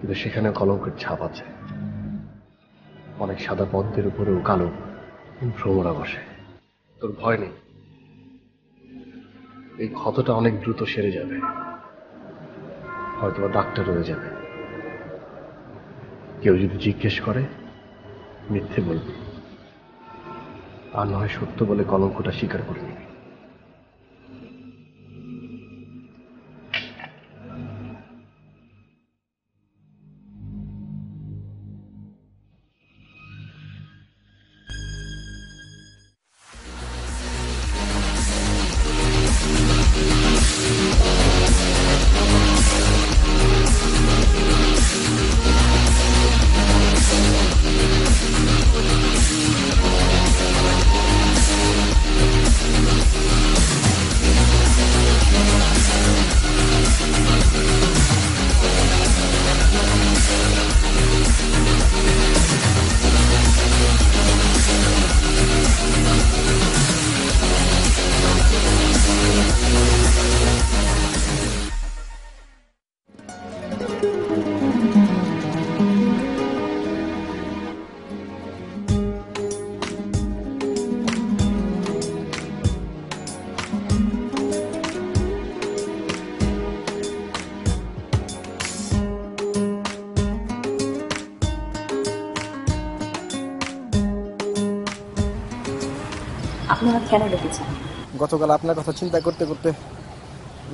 কিন্তু সেখানে কলঙ্কের ছাপ আছে। অনেক সাদা পদ্মের উপরেও কালো ভ্রমরা বসে। তোর ভয় নেই, এই ক্ষতটা অনেক দ্রুত সেরে যাবে, হয়তো ডাক্তার হয়ে যাবে। কেউ যদি জিজ্ঞেস করে মিথ্যে বলবি, আর নয় সত্য বলে কলঙ্কটা স্বীকার করে নিবি। আপনি আমাকে কেন ডেকেছেন? গতকাল আপনার কথা চিন্তা করতে করতে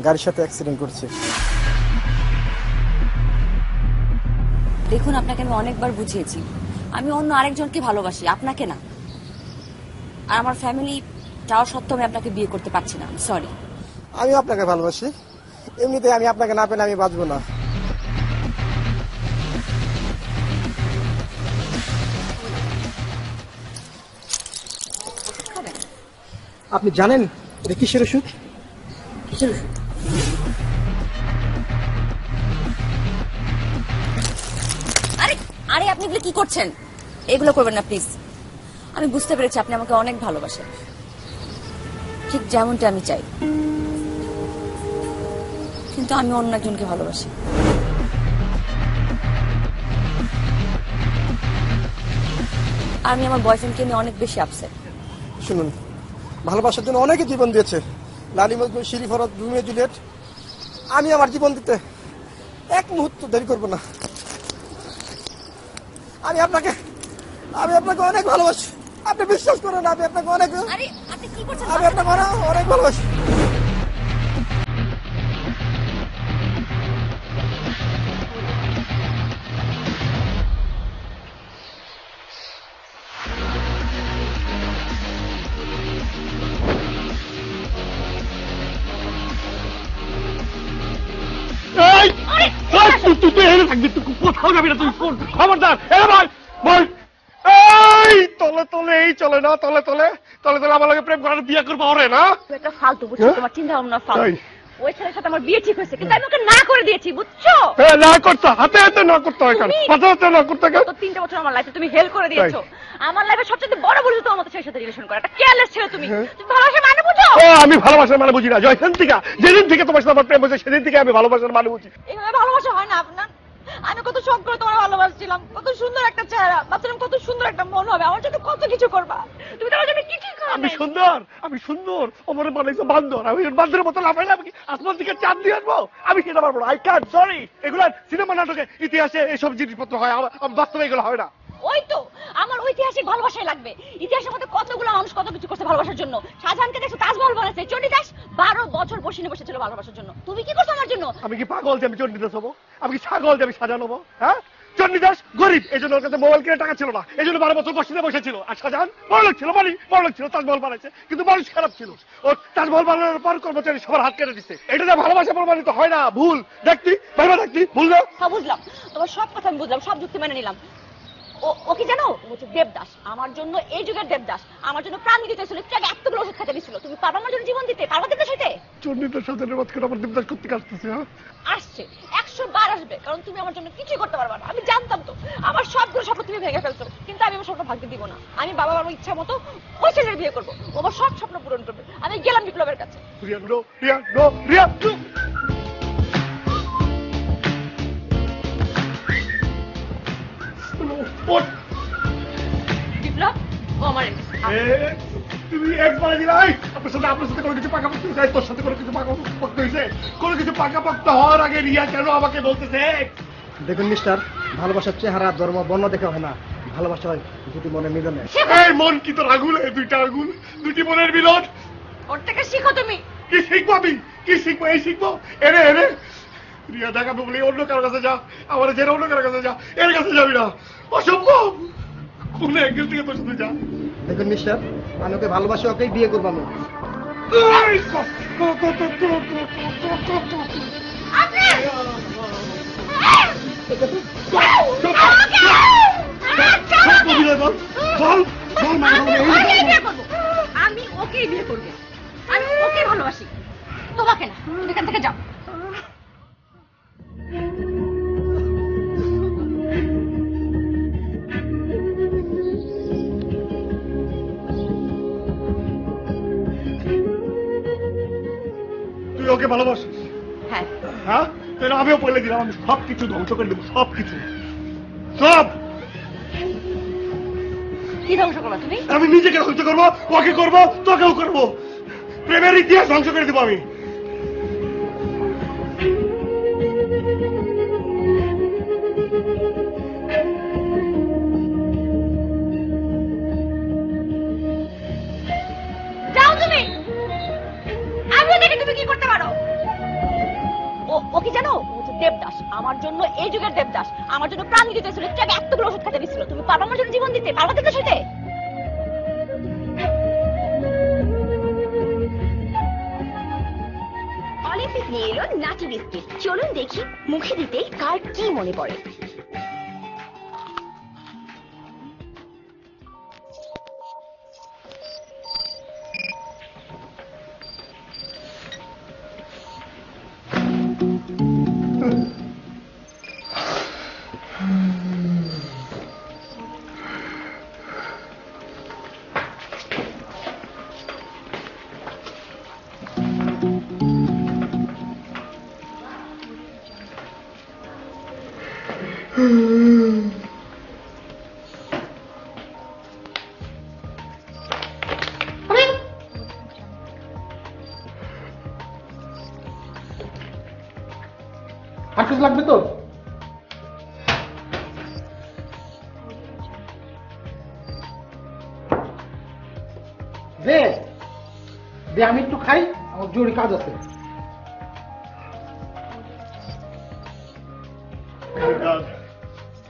গাড়ির সাথে অ্যাক্সিডেন্ট করছে। দেখুন, আপনাকে আমি অনেকবার বুঝিয়েছি আমি অন্য আরেকজনকে ভালোবাসি, আপনাকে না। আর আমার ফ্যামিলি চাওয়া সত্ত্বেও আমি আপনাকে বিয়ে করতে পারছি না। সরি। আমি আপনাকে ভালোবাসি, এমনিতে আমি আপনাকে না পেলে আমি বাঁচবো না। আপনি জানেন এটা কিসের ওষুধ? কিসের ওষুধ? আরে আরে আপনি এগুলো কি করছেন? এগুলো করবেন না প্লিজ। আমি বুঝতে পেরেছি আপনি আমাকে অনেক ভালোবাসেন, ঠিক যেমনটা আমি চাই, কিন্তু আমি অন্য একজনকে ভালোবাসি। আমি আমার বয়ফ্রেন্ডকে নিয়ে অনেক বেশি আপসেট। শুনুন, ভালোবাসার জন্য অনেকে জীবন দিয়েছে, লালি মজনু, শিরি ফরদ, রোমিও জুলিয়েট। আমি আমার জীবন দিতে এক মুহূর্ত দেরি করবো না। আমি আপনাকে অনেক ভালোবাসি, আপনি বিশ্বাস করেন। আমি আপনাকে অনেক অনেক ভালোবাসি। কোথাও যাবি না তুই, খবরদার। তলে তলে এই চলে না, তলে তলে তলে তলে আমার লাগে প্রেম করার বিয়ে করবো ওরে না। একটা ফালতু, বুঝছো? তোমার চিন্তা ভাবনা ফালতু। ওই ছেলের সাথে আমার বিয়ে ঠিক হয়েছে, কিন্তু আমি ওকে না করে দিয়েছি, বুঝছো? না করতে, হাতে হাতে না করতে হয়, হাতে হাতে না করতে হয়। তো 3 বছর আমার লাইফে তুমি হেল্প করে দিয়েছো। আমার লাইফে সবচেয়ে বড় ভুল তোমার মতো ছেলের সাথে রিলেশন করা। একটা কেয়ারলেস ছেলে তুমি। তুমি ভালোবাসার মানে বুঝো? আমি ভালোবাসার মানে বুঝি না। যেদিন থেকে তোমার সাথে আমার প্রেম হয়েছে সেদিন থেকে আমি ভালোবাসার মানে বুঝি। এইভাবে ভালোবাসা হয় না আপনার। আমি কত শখ করে তোমার ভালোবাসছিলাম, কত সুন্দর একটা চেহারা, ভাবছিলাম কত সুন্দর একটা মন হবে, আমার জন্য কত কিছু করবা। তুমি তো আমার জন্য কিছুই করো না। আমি সুন্দর আমার বানাইছো বান্দর। আমি বান্দরের মতো লাফাইলে আমি আসমান থেকে চাঁদ দিয়ে আসবো? আমি সেটা পারবো না। I can't, sorry. এগুলো সিনেমা নাটকে ইতিহাসে এসব জিনিসপত্র হয়, বাস্তবে এগুলো হয় না। ওই তো আমার ঐতিহাসিক ভালোবাসাই লাগবে। ইতিহাসের মধ্যে কতগুলো মানুষ কত কিছু করছে ভালোবাসার জন্য। শাহজাহানকে দেখছো তাজমহল বানাইছে, চণ্ডীদাস 12 বছর বসিয়ে বসেছিল ভালোবাসার জন্য। তুমি কি করছো আমার জন্য? আমি কি পাগল যে আমি চণ্ডীদাস হবো? আমি কি ছাগল যে আমি সাজানো হবো? হ্যাঁ, চণ্ডীদাস গরিব, এই জন্য ওর কাছে মোবাইল কিনে টাকা ছিল না, এই জন্য 12 বছর বসিয়ে বসেছিল। আর শাহজাহান বড়লোক ছিল, বড়লোক ছিল, তাজমহল বানাইছে, কিন্তু মানুষ খারাপ ছিল। ও তাজমহল বানানোর পর কর্মচারী সবার হাত কেটে দিচ্ছে। এটা যে ভালোবাসা প্রমাণিত হয় না, ভুল। দেখতি ভাইবা, দেখতি ভুল না। সব বুঝলাম, তোমার সব কথা আমি বুঝলাম, সব যুক্তি মেনে নিলাম। ও কি জানো, ও হচ্ছে দেবদাস। আমার জন্য এই যুগের দেবদাস, আমার জন্য প্রাণ দিতে ছিল, একটু আগে এতগুলো ওষুধ খেতে দিছিল। তুমি পারবা আমার জন্য জীবন দিতে? পারবা দেবদাস হইতে? চণ্ডীদাস সাথে আমার দেবদাস করতে আসতেছে। আসছে, 100 বার আসবে, কারণ তুমি আমার জন্য কিছুই করতে পারবা না। আমি জানতাম তো, আমার সবগুলো স্বপ্ন তুমি ভেঙে ফেলছো, কিন্তু আমি আমার স্বপ্ন ভাঙতে দিব না। আমি বাবা মার ইচ্ছা মতো ওই ছেলের বিয়ে করবো, আমার সব স্বপ্ন পূরণ করবে। আমি গেলাম বিপ্লবের কাছে। বলে দিল আপনার সাথে কোনো কিছু পাকাপোক্ত হয়েছে, তোর সাথে কোনো কিছু পাকাপোক্ত হয়েছে? কোনো কিছু পাকাপোক্ত হওয়ার আগে রিয়া কেন আমাকে বলতেছে? দেখুন মিস্টার, ভালোবাসার চেহারা ধর্ম বর্ণ দেখা হয় না, ভালোবাসা হয় দুটি মনের মিলনে। এই মন কি তোর আগুন? দুইটা আগুন, দুটি মনের মিলন। ওর থেকে শিখো তুমি। কি শিখবো আমি? কি শিখবো? এই শিখবো? এনে এনে রিয়া দেখাবো বলে অন্য কারোর কাছে যা, আমার জেনে অন্য কারোর কাছে যা, এর কাছে যাবি না, অসম্ভব। কোন অ্যাঙ্গেল থেকে তোর সাথে যা। দেখুন মিস্টার, আমি ওকে ভালোবাসি, ওকেই বিয়ে করবো আমি। আমি ওকেই বিয়ে করবো, আমি ওকে ভালোবাসি, তোমাকে না। তুমি এখান থেকে যাও। তুই ওকে ভালোবাসিস? হ্যাঁ। হ্যাঁ, তাহলে আমিও বলে দিলাম, আমি সবকিছু ধ্বংস করে দেবো, সবকিছু, সব। কি ধ্বংস করবা তুমি? আমি নিজেকে ধ্বংস করবো, ওকে করবো, তোকেও করবো, প্রেমের ইতিহাস ধ্বংস করে দেবো আমি। যাও তুমি, আমিও দেখি তুমি কি করতে পারো। ও কি জানো, ও হচ্ছে দেবদাস, আমার জন্য এই যুগের দেবদাস, আমার জন্য প্রাণ দিতে ছিল, তাকে এতগুলো ওষুধ খেতে দিচ্ছিল। তুমি পারবা আমার জন্য জীবন দিতে? পারবা দেবদাস হইতে? অলিম্পিক নিয়ে এলো নাটি বিস্কিট। চলুন দেখি মুখে দিতে কার কি মনে পড়ে। আর কিছু লাগবে তো? দে দে, আমি একটু খাই, আমার জরুরি কাজ আছে।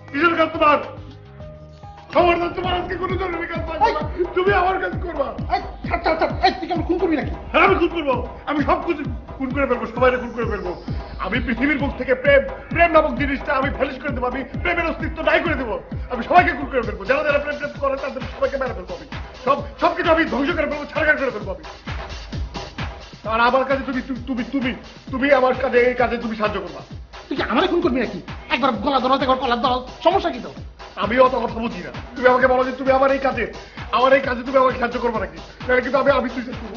কিসের কাজ তোমার? খবরদার, তোমার আজকে কোনো জরুরি কাজ থাকবে না, তুমি আমার কাজ করবা। তুই কেন খুন করবি নাকি? হ্যাঁ, আমি খুন করবো, আমি সব কিছু খুন করে ফেলবো, সবাই খুন করে ফেলবো। আমি পৃথিবীর মুখ থেকে প্রেম, প্রেম নামক জিনিসটা আমি ফেলিস করে দেবো, আমি প্রেমের অস্তিত্ব নাই করে দেবো, আমি সবাইকে খুন করে ফেলবো, যারা যারা প্রেম প্রেম করে তাদের সবাইকে মেরে ফেলবো আমি, সবকিছু আমি ধ্বংস করে ফেলবো, ছাড়খাড় করে ফেলবো আমি। আর আমার কাছে তুমি তুমি তুমি তুমি আমার কাছে, এই কাজে তুমি সাহায্য করবা। তুই কি আমারে খুন করবি নাকি? একবার গলা ধরা, একবার কলার ধরা, সমস্যা কি তো? আমি অত কথা বুঝি না, তুমি আমাকে বলো যে তুমি আমার এই কাজে তুমি আমাকে সাহায্য করবো নাকি? নাহলে কিন্তু আমি সুইসাইড করবো,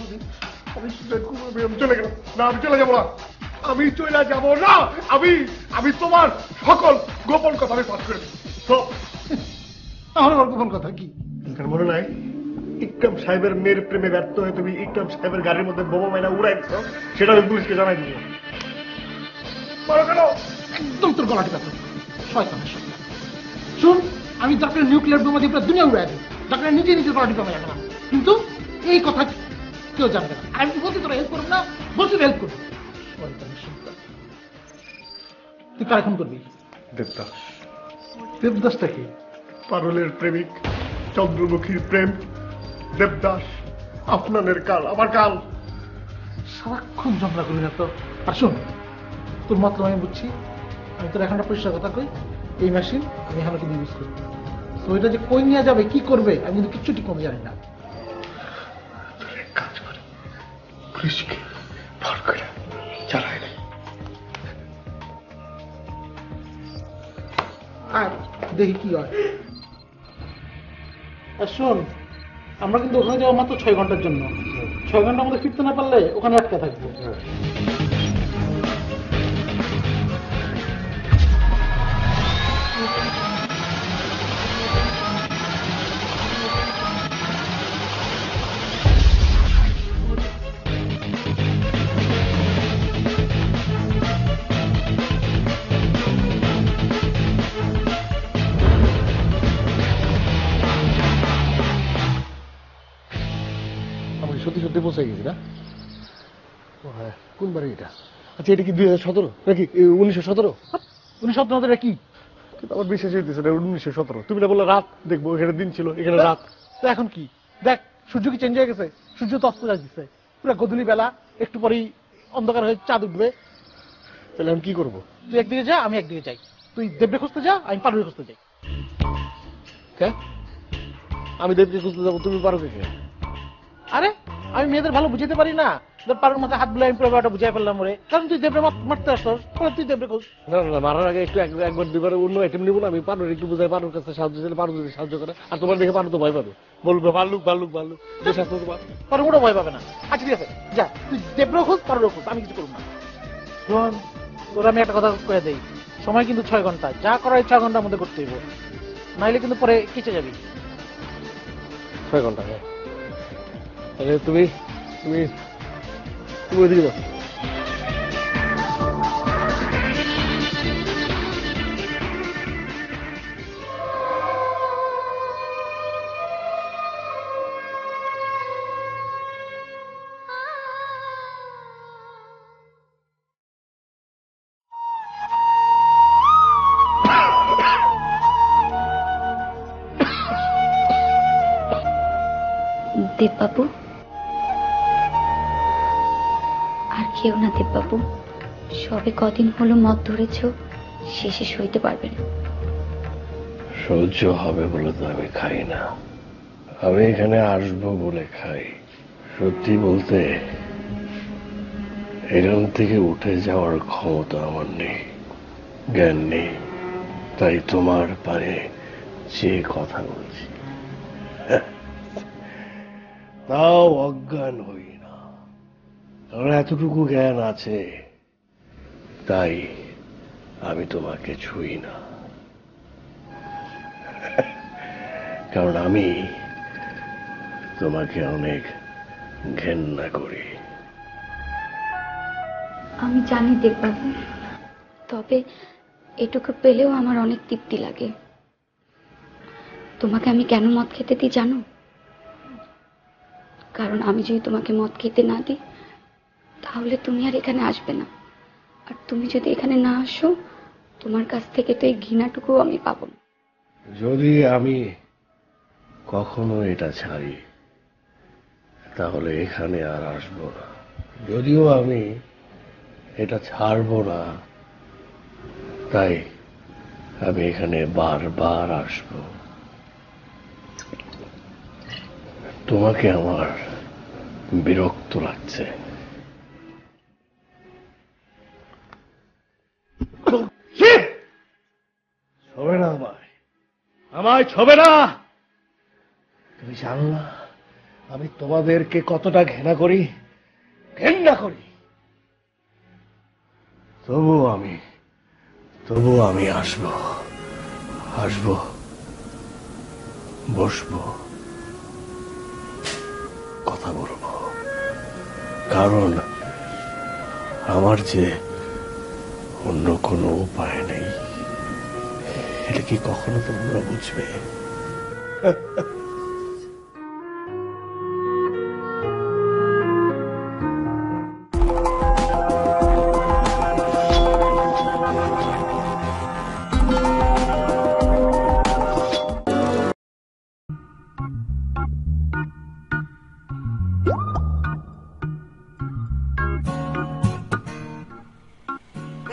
আমি সুইসাইড করবো, আমি চলে গেলাম না, আমি চলে যাবো না, আমি চলে যাবো না, আমি তোমার সকল গোপন কথা আমি ফাঁস করে দেবো সব। আমার গোপন কথা কি? আপনার মনে নাই ইকরাম সাহেবের মেয়ের প্রেমে ব্যর্থ হয়ে তুমি ইকরাম সাহেবের গাড়ির মধ্যে বোমা মাইনা উড়াইছ? সেটা আমি পুলিশকে জানাই দিব। বলো কেন? একদম তোর গলা টিকা, শয়তানের শয়তান। শুন, আমি দরকার নিউক্লিয়ার বোমা দিয়ে পুরো দুনিয়া উড়াই দিই, দরকার নিজে নিজের গলা টিকা মেরে গেলাম, কিন্তু এই কথা কেউ জানবে না। আমি বলছি তোরা হেল্প করবো না, বলছি হেল্প করবো। তুই কার খুন করবি? দেবদাস। দেবদাসটা কি? পারুলের প্রেমিক, চন্দ্রমুখীর প্রেম, দেবদাস, আপনাদের কাল, আমার কাল। সারাক্ষণ ঝগড়া করি না তো। আর শোন, তোর মাত্র আমি বুঝছি, আমি তোর এখন পরিষ্কার কথা কই, এই মেশিন আমি এখন কিন্তু ইউজ করি, তো এটা যে কই নিয়ে যাবে, কি করবে, আমি কিন্তু কিচ্ছু ঠিক মতো জানি না। কাজ করে পুলিশকে ভর করে চালায় না। আর দেখি কি হয়। আর শোন, আমরা কিন্তু ওখানে যাবো মাত্র 6 ঘন্টার জন্য। 6 ঘন্টার মধ্যে ফিরতে না পারলে ওখানে আটকে থাকবো। বাড়িতে পৌঁছে গেছি না? ও হ্যাঁ, কোন বাড়ি এটা? আচ্ছা এটা কি 2017 নাকি 1917? 1917 কি? কিন্তু আমার বিশ্বাস হইতেছে না 1917। তুমি না বললে রাত দেখবো, এখানে দিন ছিল, এখানে রাত। তো এখন কি দেখ, সূর্য কি চেঞ্জ হয়ে গেছে? সূর্য তো অস্ত যাচ্ছে, পুরো গধূলি বেলা, একটু পরেই অন্ধকার হয়ে চাঁদ উঠবে। তাহলে আমি কি করবো? তুই একদিকে যা, আমি একদিকে যাই। তুই দেবরে খুঁজতে যা, আমি পারুরে খুঁজতে যাই। কে? আমি দেবকে খুঁজতে যাবো, তুমি পারো কে? আরে আমি মেয়েদের ভালো বুঝাতে পারি না? পারুর মাথায় হাত বুলাই আমি পুরো ব্যাপারটা বুঝাই ফেললাম ওরে, কারণ তুই দেবরে মারতে আসছস, তাহলে তুই দেবরে খোঁজ। না না, মারার আগে একটু একবার দুইবার অন্য আইটেম নিবো না? আমি পারুর একটু বুঝাই, পারুর কাছে সাহায্য চাইলে পারু যদি সাহায্য করে, আর তোমার দেখে পারু তো ভয় পাবে, বলবে ভাল্লুক ভাল্লুক ভাল্লুক, যে শাস্ত্র তোমার। পারু ওটা ভয় পাবে না। আচ্ছা ঠিক আছে, যা তুই দেবরে খোঁজ, পারুরে খোঁজ, আমি কিছু করব না। শোন, তোর আমি একটা কথা কয়ে দেই, সময় কিন্তু 6 ঘন্টা, যা করার 6 ঘন্টার মধ্যে করতে হইব, নাইলে কিন্তু পরে কিচে যাবি। 6 ঘন্টা? হ্যাঁ। তাহলে তুমি তুমি তুমি ওইদিকে যাও। দেববাবু, আর কেউ না দেববাবু, সবে কদিন হলো মদ ধরেছ, শেষে সইতে পারবে না। সহ্য হবে বলে তো আমি খাই না, আমি এখানে আসবো বলে খাই। সত্যি বলতে এখান থেকে উঠে যাওয়ার ক্ষমতা আমার নেই, জ্ঞান নেই, তাই তোমার পারে যে কথা বলছি। তাও অজ্ঞান হই না, কারণ এতটুকু জ্ঞান আছে, তাই আমি তোমাকে ছুঁই না, কারণ আমি তোমাকে অনেক ঘেন্না করি। আমি জানি দেববাবু, তবে এটুকু পেলেও আমার অনেক তৃপ্তি লাগে। তোমাকে আমি কেন মদ খেতে দিই জানো? কারণ আমি যদি তোমাকে মদ খেতে না দিই, তাহলে তুমি আর এখানে আসবে না, আর তুমি যদি এখানে না আসো, তোমার কাছ থেকে তো এই ঘৃণাটুকু আমি পাবো না। যদি আমি কখনো এটা ছাড়ি, তাহলে এখানে আর আসবো না। যদিও আমি এটা ছাড়বো না, তাই আমি এখানে বারবার আসবো। তোমাকে আমার বিরক্ত লাগছে। ছবে না আমায় ছবে না। তুমি জানো না আমি তোমাদেরকে কতটা ঘৃণা করি, তবুও আমি আসবো, বসবো, কথা বলবো, কারণ আমার যে অন্য কোনো উপায় নেই। এটা কি কখনো তোমরা বুঝবে?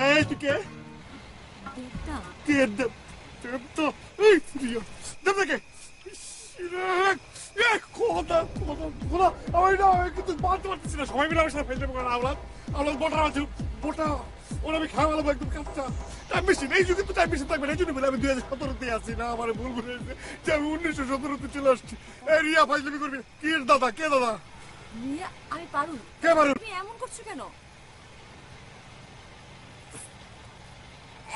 এই তুই কে? কে দেব? দেব তো এই প্রিয় দেব কে? খোদা খোদা খোদা, আমি না কিন্তু মারতে পারতেছি না, সবাই মিলে আমার সাথে ফেলতে পারে। আওলাদ আওলাদ বোটা আছে, বোটা ওরা আমি খাওয়া ভালো একদম কাঁচা। টাইম মেশিন, এই যুগে তো টাইম মেশিন থাকবে না, এই জন্য বলে আমি 2017-তে আছি না, আমার ভুল বুঝেছে যে আমি 1917-তে চলে আসছি। এই রিয়া ফাইজলামি করবি? কি দাদা? কে দাদা? রিয়া, আমি পারুল। কে পারুল? তুমি এমন করছো কেন?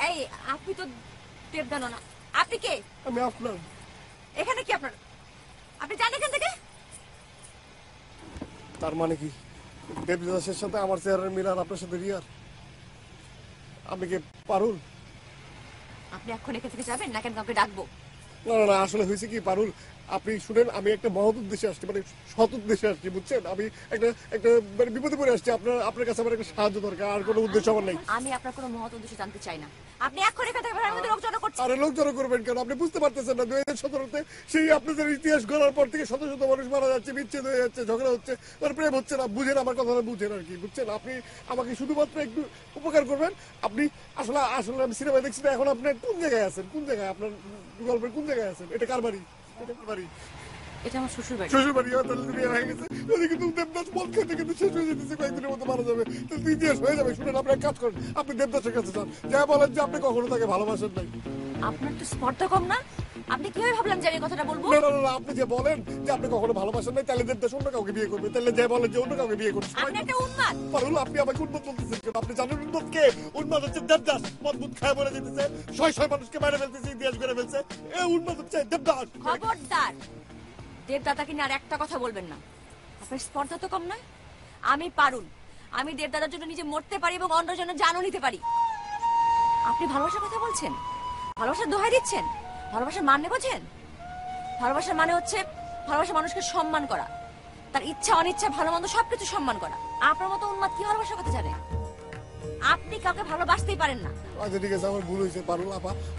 এই আপনি তো দেবদানো না, আপনি কে? আমি আপনার। এখানে কি আপনার? আপনি জানেন এখান থেকে? তার মানে কি দেবদাসের সাথে আমার চেহারার মিল আর আপনার সাথে রিয়ার? আপনি কি পারুল? আপনি এখন এখান থেকে যাবেন না কেন কাউকে ডাকবো? না না না, আসলে হয়েছে কি পারুল, আপনি শুনেন, আমি একটা মহৎ উদ্দেশ্যে আসছি, মানে সৎ উদ্দেশ্যে আসছি, বুঝছেন? আমি একটা একটা মানে বিপদে পড়ে আসছি, আপনার কাছে আমার একটা সাহায্য দরকার, আর কোনো উদ্দেশ্য আমার নাই। আমি আপনার কোনো মহৎ উদ্দেশ্য জানতে চাই না। আপনি এক্ষুনি এখান থেকে বের হন, আমি লোক জড়ো করছি। আরে লোক জড়ো করবেন কেন? আপনি বুঝতে পারতেছেন না 2017-তে সেই আপনাদের ইতিহাস গড়ার পর থেকে শত শত মানুষ মারা যাচ্ছে, বিচ্ছেদ হয়ে যাচ্ছে, ঝগড়া হচ্ছে, মানে প্রেম হচ্ছে না। বুঝেন আমার কথা, বুঝেন আর কি, বুঝছেন? আপনি আমাকে শুধুমাত্র একটু উপকার করবেন। আপনি আসলে আসলে আমি সিনেমা দেখছি না, এখন আপনি কোন জায়গায় আছেন? কোন জায়গায় আপনার গল্পের কোন জায়গায় আছেন? এটা কার বাড়ি? এটা কার বাড়ি? এটা আমার শ্বশুর বাড়ি। শ্বশুর বাড়ি? তাহলে দুনিয়া হয়ে গেছে। যদি কিন্তু দেবদাস মদ খেতে কিন্তু শেষ হয়ে যেতেছে, কয়েকদিনের মধ্যে মারা যাবে, তাহলে ইতিহাস হয়ে যাবে। শুনেন, আপনি এক কাজ করেন, আপনি দেবদাসের কাছে যান, যা বলেন যে আপনি কখনো তাকে ভালোবাসেন নাই। আপনার তো স্পর্ধা কম না? আপনি কিভাবে ভাবলাম যে আমি কথাটা বলবো? না না না, আপনি যে বলেন যে আপনি কখনো ভালোবাসেন নাই, তাহলে দেবদাস অন্য কাউকে বিয়ে করবে। তাহলে যে বলেন যে অন্য কাউকে বিয়ে করবে, আপনি একটা উন্মাদ। পারুল, আপনি আমাকে উন্মাদ বলতেছেন কেন? আপনি জানেন উন্মাদ কে? উন্মাদ হচ্ছে দেবদাস। মজবুত খায় মরে যেতেছে, শয় শয় মানুষকে মেরে ফেলতেছে, ইতিহাস করে ফেলছে। এ উন্মাদ হচ্ছে দেবদাস। খবরদার, দেবদাদাকে নিয়ে আর একটা কথা বলবেন না। আপনার স্পর্ধা তো কম নয়। আমি পারুল, আমি দেবদাদার জন্য নিজে মরতে পারি এবং অন্যের জন্য জানও নিতে পারি। আপনি ভালোবাসার কথা বলছেন, ভালোবাসার দোহাই দিচ্ছেন, ভালোবাসার মানে বোঝেন? ভালোবাসার মানে হচ্ছে ভালোবাসা মানুষকে সম্মান করা, তার ইচ্ছা অনিচ্ছা ভালো মন্দ সবকিছু সম্মান করা। আপনার মতো উন্মাদ কি ভালোবাসার কথা জানে? আপনি কাউকে ভালোবাসতেই পারেন না। আচ্ছা ঠিক আছে, আমার ভুল হয়েছে। পারুল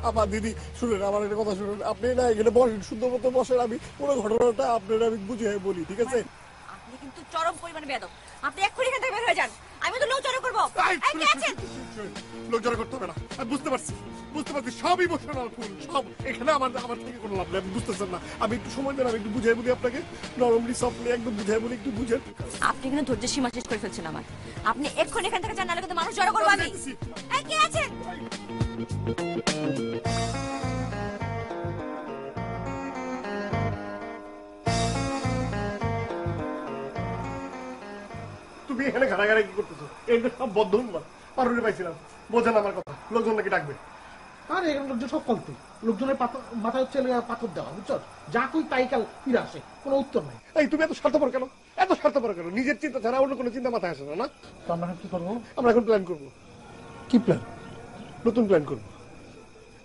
আপা দিদি, শুনেন আমার একটা কথা শুনুন। আপনি না এখানে বসেন, সুন্দর মতো বসেন, আমি পুরো ঘটনাটা আপনার আমি বুঝিয়ে বলি, ঠিক আছে? আপনি কিন্তু চরম পরিমাণে বেয়াদব। আপনি এক্ষুনি এখান থেকে বের হয়ে যান, আমি তো লোক জড়ো করবো। এই, কে আছেন? লোক জড়ো করতে হবে না, আমি বুঝতে পারছি, সব ইমোশনাল ফুল, সব এখানে আমার থেকে কোনো লাভ নেই। আপনি বুঝতেছেন না, আমি একটু সময় দেন, আমি একটু বুঝাই বলি আপনাকে, নরমলি সফটলি একদম বুঝাই বলি, একটু বুঝেন। আপনি কিন্তু ধৈর্যের সীমা শেষ করে ফেলছেন আমার। আপনি এক্ষুনি এখান থেকে যান, নাহলে কিন্তু মানুষ জড়ো করবো আমি। এই, কে আছেন? তুমি এখানে ঘাড়াঘাড়ি কি করতেছো? এটা সব বদ্ধ উন্মাদ। পারুলে পাইছিলাম, বোঝেন আমার কথা, লোকজন নাকি ডাকবে। আর এখানে লোকজন সব ফালতু, লোকজনের মাথায় হচ্ছে পাথর দেওয়া, বুঝছো? যা কই তাই কাল ফিরে আসে, কোনো উত্তর নাই। এই তুমি এত স্বার্থপর কেন? এত স্বার্থপর কেন? নিজের চিন্তা ছাড়া অন্য কোনো চিন্তা মাথায় আসে না, না? তো আমরা এখন কি করবো? আমরা এখন প্ল্যান করবো। কি প্ল্যান? নতুন প্ল্যান করবো,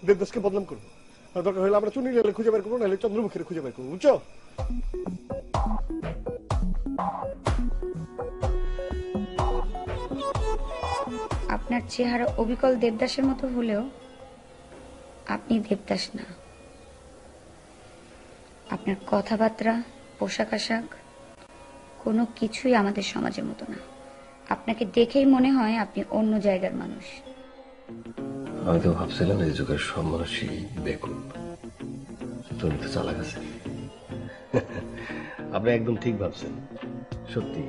দেবদাসকে বদনাম করবো। আর দরকার হলে আমরা চুনি লালে খুঁজে বের করবো, নাহলে চন্দ্রমুখীরে খুঁজে বের করবো, বুঝছো? আপনার চেহারা অবিকল দেবদাসের মতো হলেও আপনি দেবদাস না। আপনার কথাবার্তা, পোশাক আশাক কোনো কিছুই আমাদের সমাজের মতো না। আপনাকে দেখেই মনে হয় আপনি অন্য জায়গার মানুষ। আমি তো ভাবছিলাম এই যুগের সব মানুষই বেকুব, তুমি তো চালাক আছে। আপনি একদম ঠিক ভাবছেন, সত্যি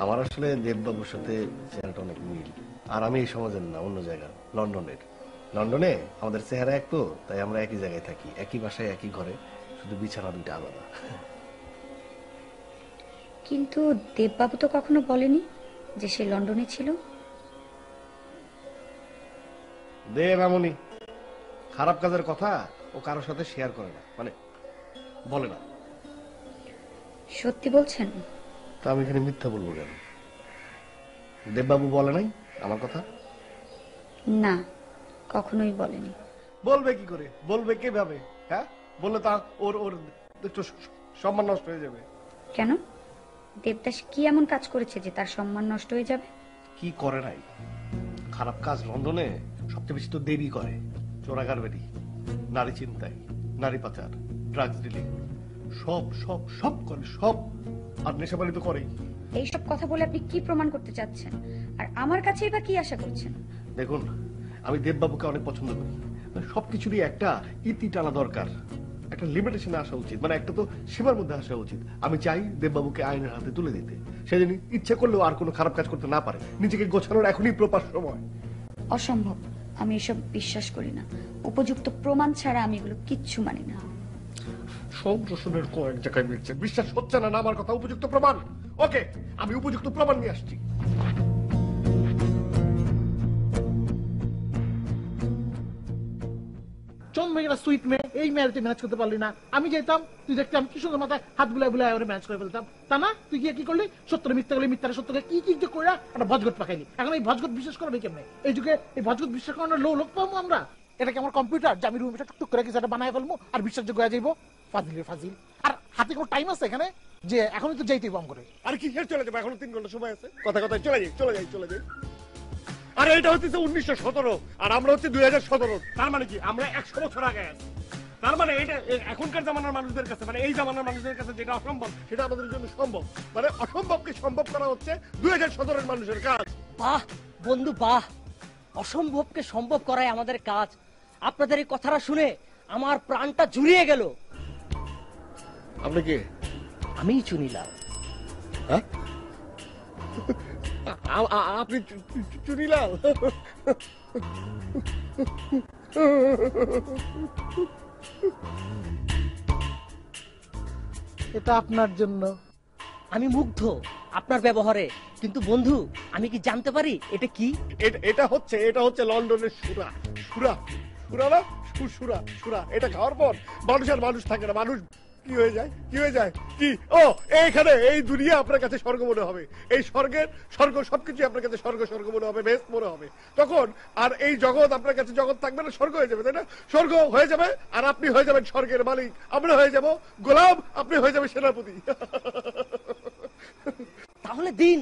আমার আসলে দেববাবুর সাথে চেহারাটা অনেক মিল। আর আমি এই সমাজের না, অন্য জায়গার, লন্ডনের। লন্ডনে আমাদের চেহারা এক, তো তাই আমরা একই জায়গায় থাকি, একই বাসায় একই ঘরে, শুধু বিছানা দুইটা আলাদা। কিন্তু দেববাবু তো কখনো বলেনি যে সে লন্ডনে ছিল। দেব এমনই, খারাপ কাজের কথা ও কারোর সাথে শেয়ার করে না, মানে বলে না। সত্যি বলছেন? তা আমি এখানে মিথ্যা বলবো কেন? দেববাবু বলে নাই আমার কথা? না, কখনোই বলেনি। বলবে কি করে? বলবে কিভাবে? হ্যাঁ, বললে তা ওর ওর একটু সম্মান নষ্ট হয়ে যাবে। কেন? দেবদাস কি এমন কাজ করেছে যে তার সম্মান নষ্ট হয়ে যাবে? কি করে নাই? খারাপ কাজ লন্ডনে সবচেয়ে বেশি তো দেবী করে। চোরাগার বেরি, নারী চিন্তায়, নারী পাচার, ড্রাগস ডিলিং, সব সব সব করে, সব। আর নেশাবালি তো করেই। এইসব কথা বলে আপনি কি প্রমাণ করতে চাচ্ছেন? আর আমার কাছেই বা কি আশা করছেন? দেখুন, আমি দেববাবুকে অনেক পছন্দ করি, সবকিছুরই একটা ইতি টানা দরকার, একটা লিমিটেশনে আসা উচিত, মানে একটা তো সীমার মধ্যে আসা উচিত। আমি চাই দেববাবুকে আইনের হাতে তুলে দিতে, সেদিন ইচ্ছা করলেও আর কোনো খারাপ কাজ করতে না পারে। নিজেকে গোছানোর এখনই প্রপার সময়। অসম্ভব, আমি এসব বিশ্বাস করি না। উপযুক্ত প্রমাণ ছাড়া আমি এগুলো কিচ্ছু মানি না। সব রসুনের কয়েক জায়গায় মিলছে, বিশ্বাস হচ্ছে না আমার কথা? উপযুক্ত প্রমাণ? ওকে, আমি উপযুক্ত প্রমাণ নিয়ে আসছি। মেয়েরা সুইট মেয়ে, এই মেয়ের তুই ম্যানেজ করতে পারলি না। আমি যেতাম, তুই দেখতাম কি সুন্দর মাথায় হাত বুলাই বুলাই ওরা ম্যানেজ করে ফেলতাম। তা না, তুই গিয়ে কি করলি? সত্তর মিথ্যা করলি, মিথ্যারে সত্যকে কি কি যে কইরা একটা ভজগট পাকাইলি। এখন এই ভজগট বিশ্বাস করবে কেমনে? এই যুগে এই ভজগট বিশ্বাস করানোর লোক পাবো আমরা? এটা কি আমার কম্পিউটার যে আমি রুমটা টুকটুক করে কিছু একটা বানায় ফেলবো আর বিশ্বাসযোগ্য হয়ে যাইবো? ফাজিল। আর হাতে কোনো টাইম আছে এখানে যে এখনই তো যাইতেই বম করে? আর কি চলে যাবো, এখনো 3 ঘন্টা সময় আছে। কথায় চলে যাই। আর এটা হচ্ছে 1917 আর আমরা হচ্ছে 2017। তার মানে কি আমরা 100 বছর আগে আছি। তার মানে এটা এখনকার জামানার মানুষদের কাছে, মানে এই জামানার মানুষদের কাছে যেটা অসম্ভব সেটা আমাদের জন্য সম্ভব। মানে অসম্ভবকে সম্ভব করা হচ্ছে 2017 এর মানুষের কাজ। বাহ বন্ধু বাহ, অসম্ভবকে সম্ভব করাই আমাদের কাজ। আপনাদের এই কথাটা শুনে আমার প্রাণটা জুড়িয়ে গেল। আপনি কি? আমি চুনিলাল। হ্যাঁ? আপনি চুনিলাল? এটা আপনার জন্য। আমি মুগ্ধ আপনার ব্যবহারে, কিন্তু বন্ধু আমি কি জানতে পারি এটা কি? এটা হচ্ছে লন্ডনের সুরা। এটা খাওয়ার পর মানুষ আর মানুষ থাকে না, মানুষ কি হয়ে যায় কি ও এইখানে এই দুনিয়া আপনার কাছে স্বর্গ মনে হবে। এই স্বর্গ সবকিছু আপনার কাছে স্বর্গ মনে হবে, বেস্ট মনে হবে। তখন আর এই জগৎ আপনার কাছে জগৎ থাকবে না, স্বর্গ হয়ে যাবে, তাই না? স্বর্গ হয়ে যাবে আর আপনি হয়ে যাবেন স্বর্গের মালিক। আমরা হয়ে যাব গোলাম, আপনি হয়ে যাবেন সেনাপতি। তাহলে দিন,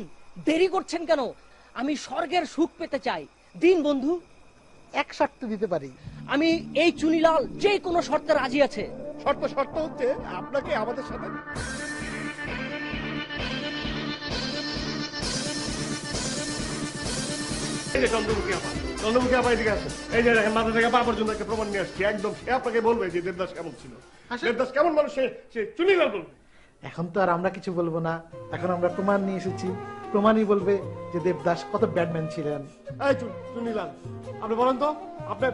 দেরি করছেন কেন? আমি স্বর্গের সুখ পেতে চাই। দিন বন্ধু। এক শর্ত দিতে পারি। আমি এই চুনিলাল যে কোনো শর্তে রাজি আছে। শর্ত হচ্ছে আপনাকে আমাদের সাথে চন্দ্রমুখী আপা এদিকে আসে। এই যে দেখেন মাথা থেকে পা পর্যন্ত একটা প্রমাণ নিয়ে আসছি, একদম সে আপনাকে বলবে যে দেবদাস কেমন ছিল, দেবদাস কেমন মানুষ সে চুনিলাল বলবে। এখন তো আর আমরা কিছু বলবো না, এখন আমরা প্রমাণ নিয়ে এসেছি। প্রমাণই বলবে যে দেবদাস কত ব্যাডম্যান ছিলেন। এই চুনিলাল আপনি বলেন তো, আপনি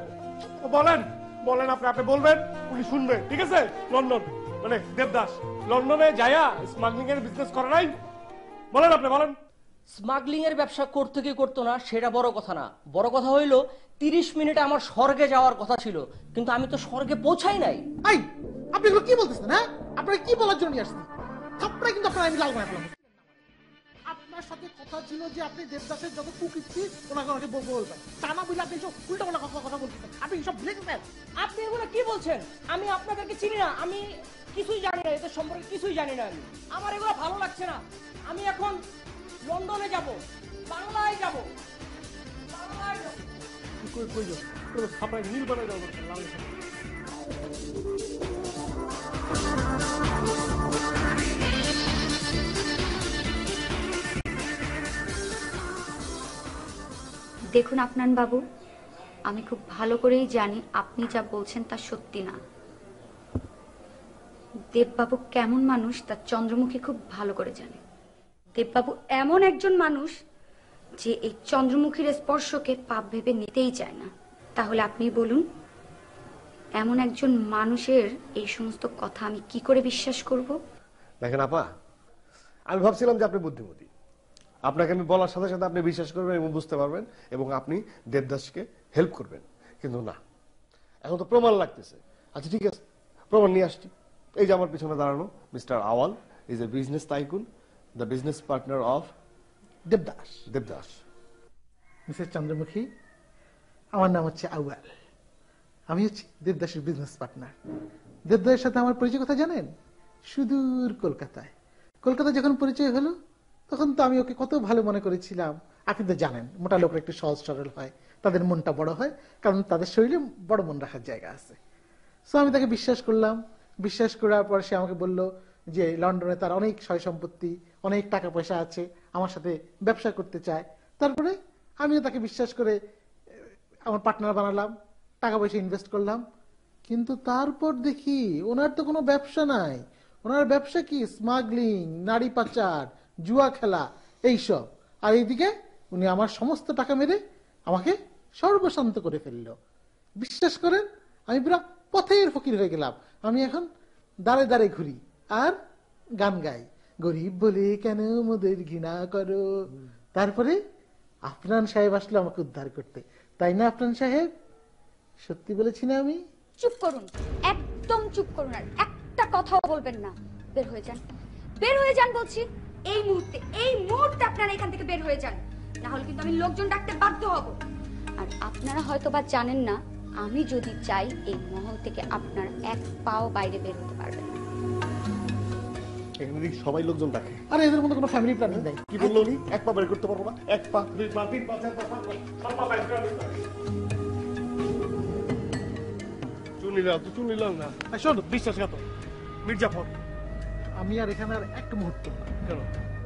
বলেন আপনি বলবেন, উনি শুনবে, ঠিক আছে? লন্ডন মানে দেবদাস লন্ডনে যায়া স্মাগলিং এর বিজনেস করে নাই? বলেন। স্মাগলিং এর ব্যবসা করতে কি করতো না সেটা বড় কথা না। বড় কথা হইলো 30 মিনিটে আমার স্বর্গে যাওয়ার কথা ছিল, কিন্তু আমি তো স্বর্গে পৌঁছাই নাই। আপনি এগুলো কি বলতেছেন? হ্যাঁ, আপনারা কি বলার জন্য আসছেন? আপনারা কিন্তু আমি লাল বানাই ফেলাম। আপনার সাথে কথা ছিল যে আপনি দেবদাসের যত কুকীর্তি ওনাকে বলবেন, তা না বুঝলে আপনি সব উল্টা পাল্টা কথা বলতেছেন। আপনি সব ব্ল্যাকমেল। আপনি এগুলো কি বলছেন? আমি আপনাদেরকে চিনি না, আমি কিছুই জানি না, এদের সম্পর্কে কিছুই জানি না। আমার এগুলো ভালো লাগছে না। আমি এখন লন্ডনে যাব, বাংলায় যাব। কই যাও? আপনার নীল বানাই দাও লাল। দেখুন আপনান বাবু, আমি খুব ভালো করেই জানি আপনি যা বলছেন তা সত্যি না। দেববাবু কেমন মানুষ তা চন্দ্রমুখী খুব ভালো করে জানে। দেববাবু এমন একজন মানুষ যে এই চন্দ্রমুখীর স্পর্শকে পাপ ভেবে নিতেই চায় না। তাহলে আপনি বলুন, এমন একজন মানুষের এই সমস্ত কথা আমি কি করে বিশ্বাস করব? দেখেন আপা, আমি ভাবছিলাম যে আপনি বুদ্ধিমতী, আপনাকে আমি বলার সাথে সাথে আপনি বিশ্বাস করবেন এবং বুঝতে পারবেন এবং আপনি দেবদাসকে হেল্প করবেন, কিন্তু না, এখন তো প্রমাণ লাগতেছে। আচ্ছা ঠিক আছে, প্রমাণ নিয়ে আসছি। এই যে আমার পিছনে দাঁড়ানো mister Awal is a business tycoon, the business partner of Devdas. Mrs Chandramukhi, আমার নাম হচ্ছে আউয়াল, আমি হচ্ছি দেবদাসের বিজনেস পার্টনার। দেবদাসের সাথে আমার পরিচয় কথা জানেন? সুদূর কলকাতায় যখন পরিচয় হলো তখন তো আমি ওকে কত ভালো মনে করেছিলাম। আপনি তো জানেন মোটা লোকের একটু সহজ সরল হয়, তাদের মনটা বড় হয়, কারণ তাদের শরীরে বড় মন রাখার জায়গা আছে। সো আমি তাকে বিশ্বাস করলাম। বিশ্বাস করার পর সে আমাকে বলল যে লন্ডনে তার অনেক সয় সম্পত্তি, অনেক টাকা পয়সা আছে, আমার সাথে ব্যবসা করতে চায়। তারপরে আমিও তাকে বিশ্বাস করে আমার পার্টনার বানালাম, টাকা পয়সা ইনভেস্ট করলাম। কিন্তু তারপর দেখি ওনার তো কোনো ব্যবসা নাই। ওনার ব্যবসা কি? স্মাগলিং, নারী পাচার, জুয়া খেলা, এইসব। আর এইদিকে উনি আমার সমস্ত টাকা মেরে আমাকে সর্বশান্ত করে ফেললো। বিশ্বাস করেন, আমি পুরো পথের ফকির হয়ে গেলাম। আমি এখন দাঁড়ে দাঁড়ে ঘুরি আর গান গাই, গরিব বলে কেন মোদের ঘৃণা করো। তারপরে আফরান সাহেব আসলো আমাকে উদ্ধার করতে, তাই না আফরান সাহেব? সত্যি বলেছি না আমি? চুপ করুন, একদম চুপ করুন, আর একটা কথাও বলবেন না। বের হয়ে যান বলছি। এই মুহূর্তে আপনারা এখান থেকে বের হয়ে যান, না হলে কিন্তু আমি লোকজন ডাকতে বাধ্য হব। আর আপনারা হয়তো বা জানেন না আমি যদি চাই এই মহল থেকে আপনার এক পাও বাইরে বের হতে পারবেন না। এখানে দেখি সবাই লোকজন ডাকে। আরে এদের মধ্যে কোনো ফ্যামিলি প্ল্যানিং নেই। কি বললো উনি? এক পা বের করতে পারবো না? এক পা, দুই পা, তিন পা, চার পা, পাঁচ পা, সব পা বের করে দিতে হবে। চুন নিলাম না। শোন, বিশ্বাসঘাত মির্জাফর। আমি আর এখানে আর এক মুহূর্ত না। কেন?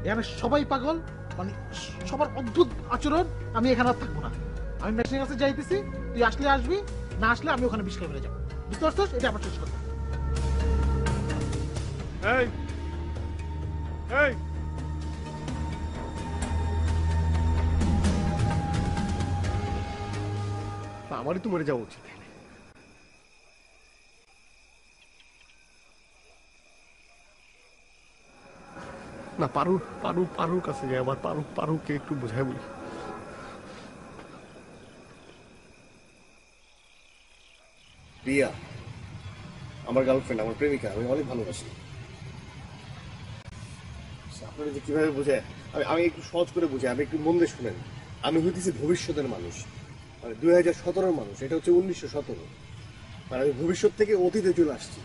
এখানে সবাই পাগল, মানে সবার অদ্ভুত আচরণ। আমি এখানে আর থাকবো না। আমি মেশিনের কাছে যাইতেছি, তুই আসলে আসবি, না আসলে আমি ওখানে বিষ খেয়ে যাবো। বুঝতে পারছিস? এটা আমার শেষ কথা। এই এই আমারই তো মরে যাওয়া উচিত। না, পারুর কাছে যাই। আবার পারুকে একটু বোঝাই বলি। রিয়া আমার গার্লফ্রেন্ড, আমার প্রেমিকা, আমি অনেক ভালোবাসি। আপনারা যে কিভাবে বোঝায়, আমি একটু সহজ করে বুঝাই, আমি একটু মন দিয়ে শুনেন। আমি হইতেছি ভবিষ্যতের মানুষ, মানে 2017 মানুষ, এটা হচ্ছে 1917। মানে আমি ভবিষ্যৎ থেকে অতীতে চলে আসছি।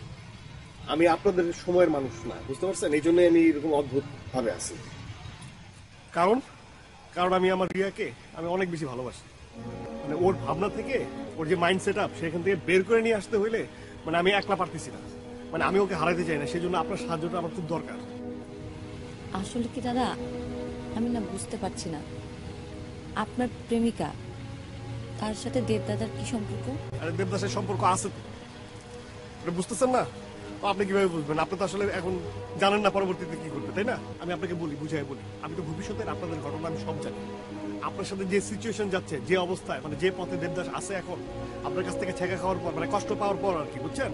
আমি আপনাদের সময়ের মানুষ না, বুঝতে পারছেন? এই জন্যই আমি এরকম অদ্ভুত ভাবে আছি। কারণ আমি আমার রিয়াকে আমি অনেক বেশি ভালোবাসি। মানে ওর ভাবনা থেকে, ওর যে মাইন্ড সেট আপ, সেখান থেকে বের করে নিয়ে আসতে হইলে মানে আমি একলা পারতেছি না। মানে আমি ওকে হারাতে চাই না, সেই জন্য আপনার সাহায্যটা আমার খুব দরকার। আসলে কি দাদা, আমি না বুঝতে পারছি না আপনার প্রেমিকা তার সাথে দেবদাদার কি সম্পর্ক? আরে দেবদাসের সম্পর্ক আছে তো, এটা বুঝতেছেন না? তো আপনি কিভাবে বুঝবেন? আপনি তো আসলে এখন জানেন না পরবর্তীতে কি করবে, তাই না? আমি আপনাকে বুঝাই বলি, আমি তো ভবিষ্যতের আপনাদের ঘটনা আমি সব জানি। আপনার সাথে যে সিচুয়েশন যাচ্ছে, যে অবস্থায়, মানে যে পথে দেবদাস আছে এখন, আপনার কাছ থেকে ছেঁকা খাওয়ার পর, মানে কষ্ট পাওয়ার পর আর কি, বুঝছেন?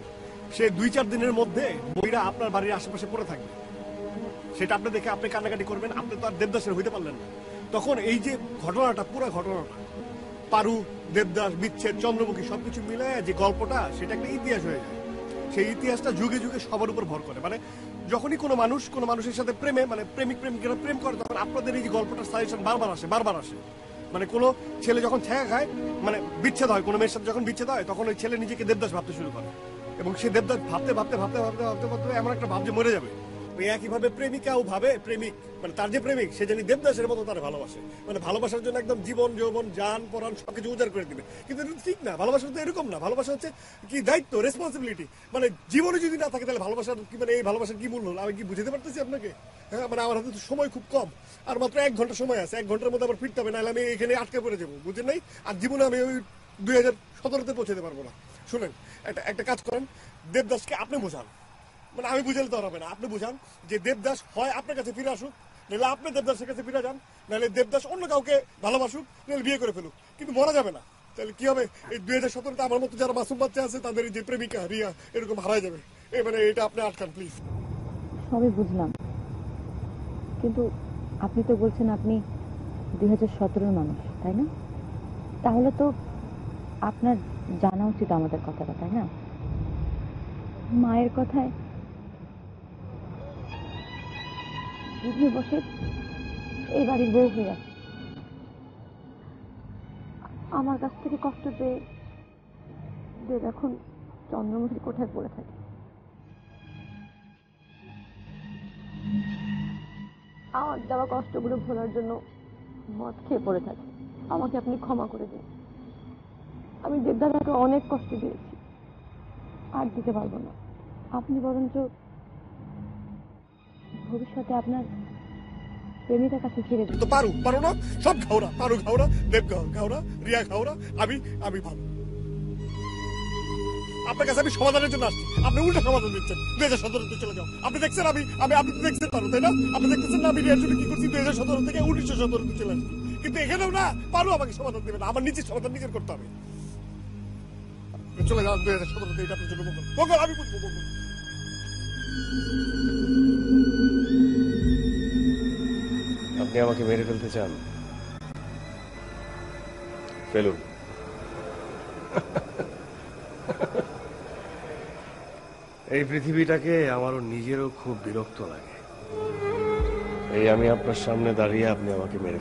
সে 2-4 দিনের মধ্যে বইরা আপনার বাড়ির আশেপাশে পড়ে থাকবে। সেটা আপনি দেখে আপনি কান্নাকাটি করবেন, আপনি তো আর দেবদাসের হইতে পারলেন না। তখন এই যে ঘটনাটা, পুরো ঘটনাটা, পারু, দেবদাস, বিচ্ছেদ, চন্দ্রমুখী সবকিছু মিলে যে গল্পটা, সেটা একটা ইতিহাস হয়ে যায়। সেই ইতিহাসটা যুগে যুগে সবার উপর ভর করে। মানে যখনই কোনো মানুষের সাথে প্রেমে, মানে প্রেমিকেরা প্রেম করে, তখন আপনাদের এই যে গল্পটার সাজেশন বারবার আসে। মানে কোনো ছেলে যখন ছেঁকা খায়, মানে বিচ্ছেদ হয়, কোনো মেয়ের সাথে যখন বিচ্ছেদ হয়, তখন ওই ছেলে নিজেকে দেবদাস ভাবতে শুরু করে, এবং সে দেবদাস ভাবতে এমন একটা ভাব যে মরে যাবে। ওই একইভাবে প্রেমিকাও ভাবে প্রেমিক, মানে তার যে প্রেমিক, সে জানি দেবদাসের মতো তার ভালোবাসে। মানে ভালোবাসার জন্য একদম জীবন যৌবন জান পরাণ সবকিছু উজাড় করে দিবে। কিন্তু এটা ঠিক না, ভালোবাসা তো এরকম না। ভালোবাসা হচ্ছে কি দায়িত্ব, রেসপন্সিবিলিটি। মানে জীবনে যদি না থাকে তাহলে ভালোবাসার কি, মানে এই ভালোবাসার কি মূল্য আমি কি বুঝতে পারতেছি আপনাকে? হ্যাঁ, মানে আমার হাতে তো সময় খুব কম, আর মাত্র 1 ঘন্টা সময় আছে। 1 ঘন্টার মধ্যে আবার ফিরতে হবে, নাহলে আমি এখানে আটকে পড়ে যাবো, বুঝেন নাই? আর জীবনে আমি ওই 2017-তে পৌঁছাতে পারবো না। শুনেন, একটা কাজ করেন, দেবদাসকে আপনি বোঝান। মানে আমি বুঝালে তো হবে না, আপনি বুঝান যে দেবদাস হয় আপনার কাছে ফিরে আসুক, নাহলে আপনি দেবদাসের কাছে ফিরে যান, নাহলে দেবদাস অন্য কাউকে ভালোবাসুক, নাহলে বিয়ে করে ফেলুক, কিন্তু মরা যাবে না। তাহলে কি হবে? এই 2017-তে আমার মতো যারা মাসুম বাচ্চা আছে, তাদের যে প্রেমিকা রিয়া এরকম হারাই যাবে। মানে এটা আপনি আটকান প্লিজ। সবই বুঝলাম, কিন্তু আপনি তো বলছেন আপনি 2017-র মানুষ, তাই না? তাহলে তো আপনার জানা উচিত আমাদের কথাটা, তাই না? মায়ের কথায় বুঝে বসে এই বাড়ির বউ হয়ে আছে, আমার কাছ থেকে কষ্ট পেয়ে যে এখন চন্দ্রমুখীর কোঠায় পড়ে থাকে। আমার দেওয়া কষ্টগুলো ভোলার জন্য মদ খেয়ে পড়ে থাকে। আমাকে আপনি ক্ষমা করে দিন। আমি দেবদাদাকে অনেক কষ্ট দিয়েছি, আর দিতে পারবো না। আপনি বরঞ্চ ভবিষ্যতে আপনার প্রেমিকার কাছে ফিরে দিন। তো পারু না, সব ঘাওড়া, পারু ঘাওড়া, দেব ঘাওড়া, রিয়া ঘাওড়া, আমি ভালো। আপনার কাছে আমি সমাধানের জন্য আসছি, আপনি উল্টা সমাধান দিচ্ছেন। 2017-তে চলে যাও। আপনি দেখছেন আপনি তো দেখছেন পারু, তাই না? আপনি দেখতেছেন না আমি রিয়ার জন্য কি করছি? 2017 থেকে 1917-তে চলে আসছি। কিন্তু এখানেও না পারু আমাকে সমাধান দেবে না, আমার নিজের সমাধান নিজের করতে হবে। চলে যাও 2017-তে, এটা আপনার জন্য মঙ্গল, আমি বুঝবো মঙ্গল। আপনি আমাকে মেরে ফেলতে চান? ফেলুন। এই পৃথিবীটাকে আমারও নিজেরও খুব বিরক্ত লাগে। এই আমি আপনার সামনে দাঁড়িয়ে, আপনি আমাকে মেরে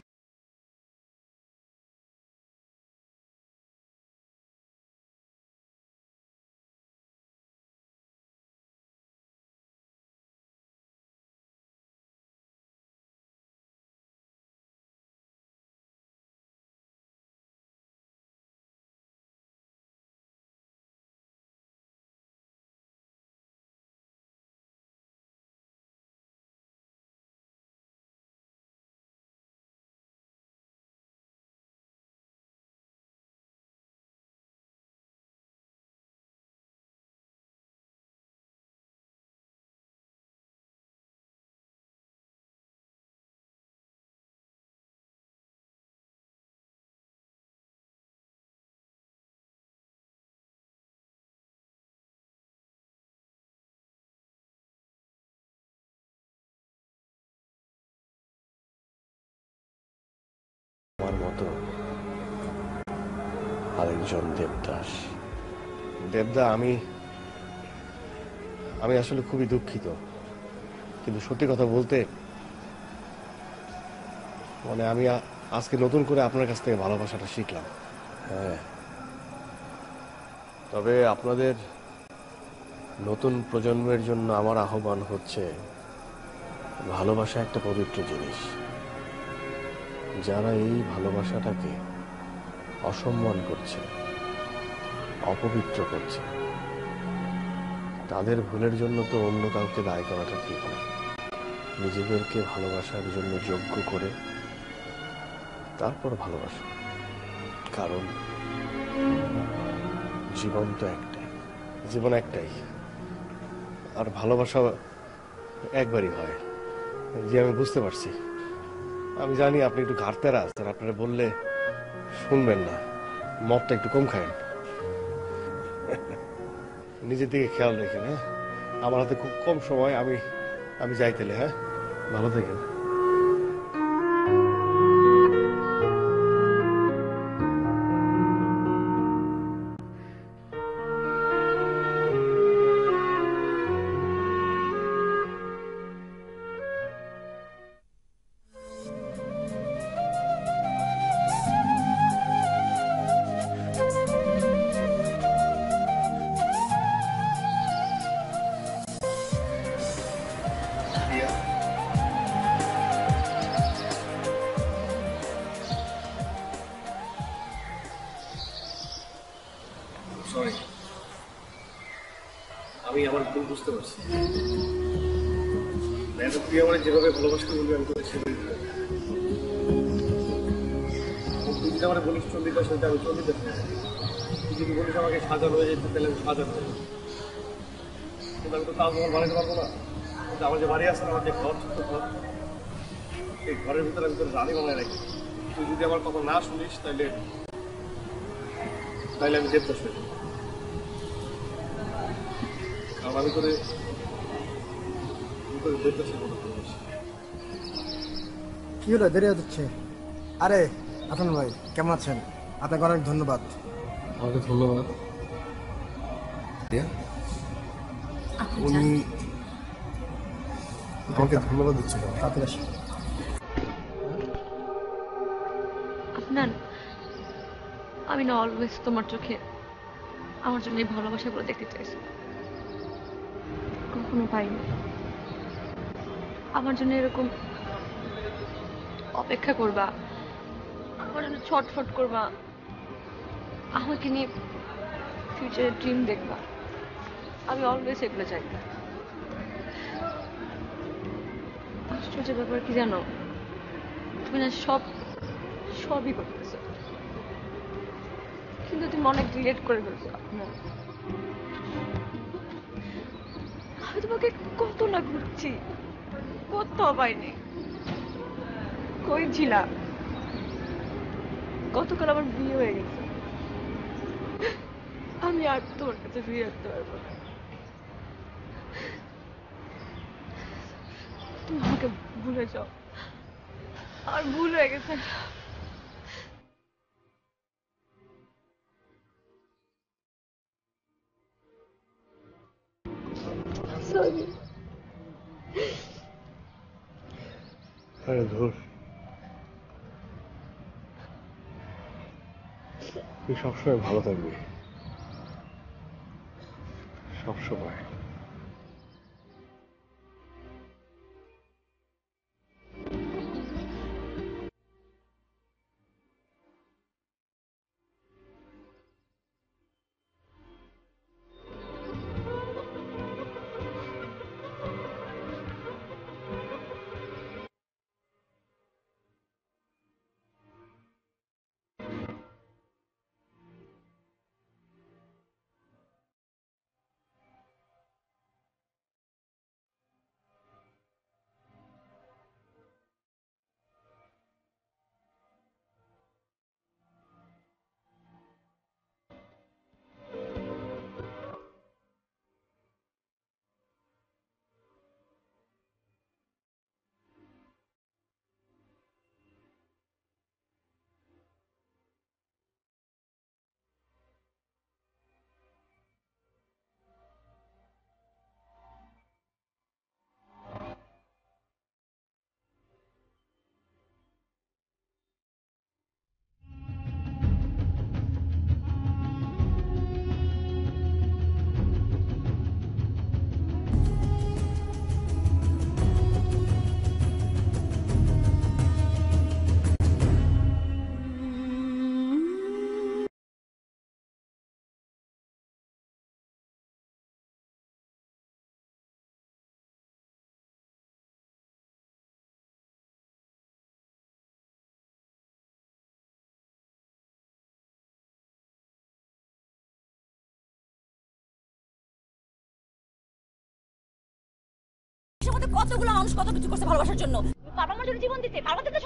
আরেকজন দেবদাস। দেবদা, আমি আমি আসলে খুবই দুঃখিত, কিন্তু সত্যি কথা বলতে মানে আমি আজকে নতুন করে আপনার কাছ থেকে ভালোবাসাটা শিখলাম। হ্যাঁ, তবে আপনাদের নতুন প্রজন্মের জন্য আমার আহ্বান হচ্ছে, ভালোবাসা একটা পবিত্র জিনিস। যারা এই ভালোবাসাটাকে অসম্মান করছে, অপবিত্র করছে, তাদের ভুলের জন্য তো অন্য কাউকে দায়ী করাটা ঠিক না। নিজেদেরকে ভালোবাসার জন্য যোগ্য করে তারপর ভালোবাসা। কারণ জীবন তো একটাই, জীবন একটাই, আর ভালোবাসা একবারই হয়। যে আমি বুঝতে পারছি, আমি জানি আপনি একটু ঘাটতেরা আছেন, আপনারা বললে শুনবেন না, মদটা একটু কম খায়েন। নিজের দিকে খেয়াল রেখেন। হ্যাঁ, আমার হাতে খুব কম সময়, আমি যাই তাহলে। হ্যাঁ, ভালো থাকেন। সরি, আমি আমার ভুল বুঝতে পারছি। তুই আমার যেভাবে ভালোবাসতে বলবি আমি তোকে সেভাবে তুই যদি আমার বলিস চন্ডিকা সেটা আমি চন্ডিকা। তুই যদি বলিস আমাকে সাজানো হয়ে যেতে, তাহলে আমি সাজানো হয়ে যাবো। কিন্তু আমি তো তাজমহল বানাতে পারবো না। কিন্তু আমার যে বাড়ি আছে, আমার যে ঘর, ছোট্ট ঘর, এই ঘরের ভিতরে আমি তোর রানী বানায় রাখি। তুই যদি আমার কথা না শুনিস, তাহলে আমি দেবদাস হয়ে যাবো। কারণ আমি তোরে দেবদাসের মতো ভালোবাসি। কি হলো, দেরি হচ্ছে? আরে আফান ভাই, কেমন আছেন? আপনাকে অনেক ধন্যবাদ। আমাকে ধন্যবাদ। উনি আমাকে ধন্যবাদ দিচ্ছিল। তাড়াতাড়ি আসেন। আপনার, আমি না অলওয়েজ তোমার চোখে আমার জন্য এই ভালোবাসাগুলো দেখতে চাইছি, কখনো পাইনি। আমার জন্য এরকম অপেক্ষা করবা, আমার জন্য ছটফট করবা, আমাকে নিয়ে ফিউচারে ড্রিম দেখবা, আমি অলওয়েজ এগুলো চাই। আশ্চর্য ব্যাপার কি জানো, তুমি না সবই করতেছো, কিন্তু তুমি অনেক ডিলেট করে ফেলছো। আমি তোমাকে কত না ঘুরছি, কোথাও পাইনি। কই ছিলা? গতকাল আমার বিয়ে হয়ে গেছে, আমি আর তোমার কাছে ফিরে আসতে পারবো না। তুমি আমাকে ভুলে যাও, আর ভুল হয়ে গেছে। সরি। আরে ধুর, তুই সবসময় ভালো থাকবি, সবসময়। সাথে কতগুলো মানুষ কত কিছু করছে ভালোবাসার জন্য, বাবা মার জন্য জীবন দিতে, বাবা দিতে